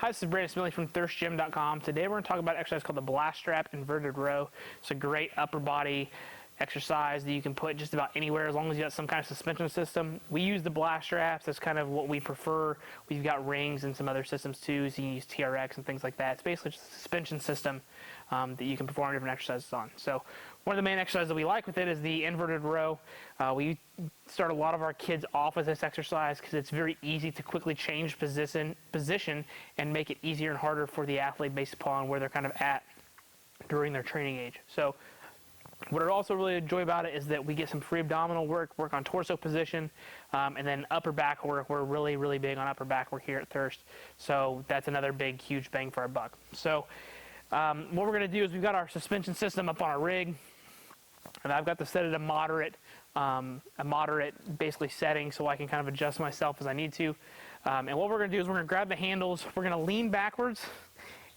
Hi, this is Brandon Smiley from thirstgym.com. Today we're going to talk about an exercise called the blast strap inverted row. It's a great upper body exercise that you can put just about anywhere as long as you got some kind of suspension system. We use the blast straps. That's kind of what we prefer. We've got rings and some other systems too, so you can use TRX and things like that. It's basically just a suspension system that you can perform different exercises on. So one of the main exercises that we like with it is the inverted row. We start a lot of our kids off with this exercise because it's very easy to quickly change position and make it easier and harder for the athlete based upon where they're kind of at during their training age. So what I also really enjoy about it is that we get some free abdominal work on torso position, and then upper back work. We're really big on upper back work here at Thirst. So that's another big, huge bang for our buck. So what we're going to do is we've got our suspension system up on our rig, and I've got to set it a moderate basically setting so I can kind of adjust myself as I need to. And what we're going to do is we're going to grab the handles, we're going to lean backwards,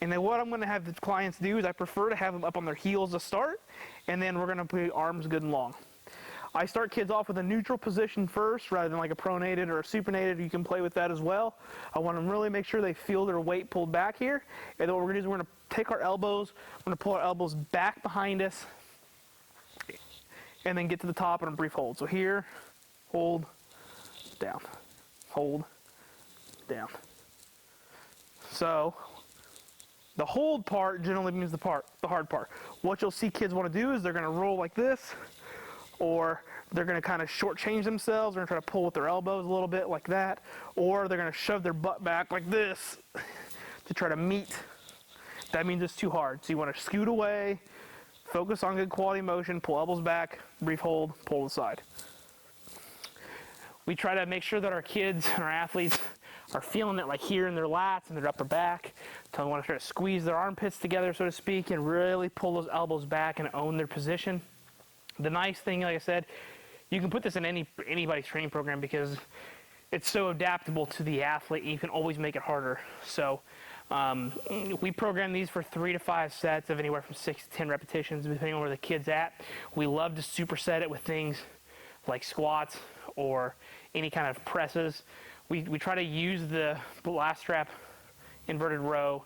and then what I'm going to have the clients do is I prefer to have them up on their heels to start, and then we're going to put arms good and long. I start kids off with a neutral position first rather than like a pronated or a supinated. You can play with that as well. I want them to really make sure they feel their weight pulled back here. And then what we're going to do is we're going to take our elbows, we're going to pull our elbows back behind us, and then get to the top and a brief hold. So here, hold, down, hold, down. So the hold part generally means the hard part. What you'll see kids want to do is they're going to roll like this, or they're going to kind of shortchange themselves. They're going to try to pull with their elbows a little bit like that, or they're going to shove their butt back like this to try to meet. That means it's too hard. So you want to scoot away, focus on good quality motion, pull elbows back, brief hold, pull to the side. We try to make sure that our kids and our athletes are feeling it like here in their lats and their upper back. So we want to try to squeeze their armpits together, so to speak, and really pull those elbows back and own their position. The nice thing, like I said, you can put this in anybody's training program because it's so adaptable to the athlete, and you can always make it harder. So we program these for 3 to 5 sets of anywhere from 6 to 10 repetitions, depending on where the kid's at. We love to superset it with things like squats or any kind of presses. We try to use the blast strap inverted row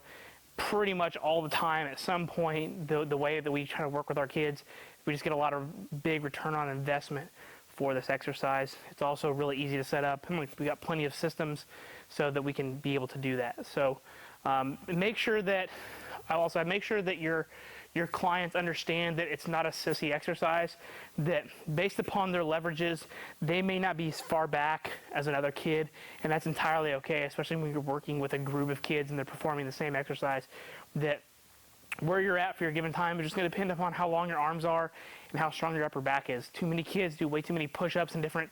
pretty much all the time. At some point, the way that we try to work with our kids, we just get a lot of big return on investment for this exercise. It's also really easy to set up, and we got plenty of systems so that we can be able to do that. So make sure that your clients understand that it's not a sissy exercise, that based upon their leverages, they may not be as far back as another kid, and that's entirely okay, especially when you're working with a group of kids and they're performing the same exercise. That where you're at for your given time is just going to depend upon how long your arms are and how strong your upper back is. Too many kids do way too many push-ups and different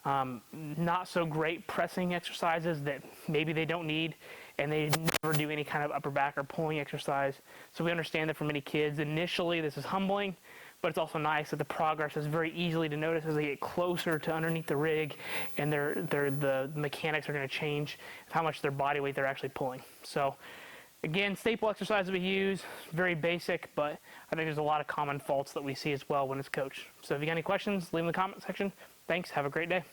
not so great pressing exercises that maybe they don't need, and they never do any kind of upper back or pulling exercise. So we understand that for many kids, initially this is humbling, but it's also nice that the progress is very easily to notice as they get closer to underneath the rig, and the mechanics are going to change how much their body weight they're actually pulling. So again, staple exercises we use, very basic, but I think there's a lot of common faults that we see as well when it's coached. So if you got any questions, leave them in the comment section. Thanks, have a great day.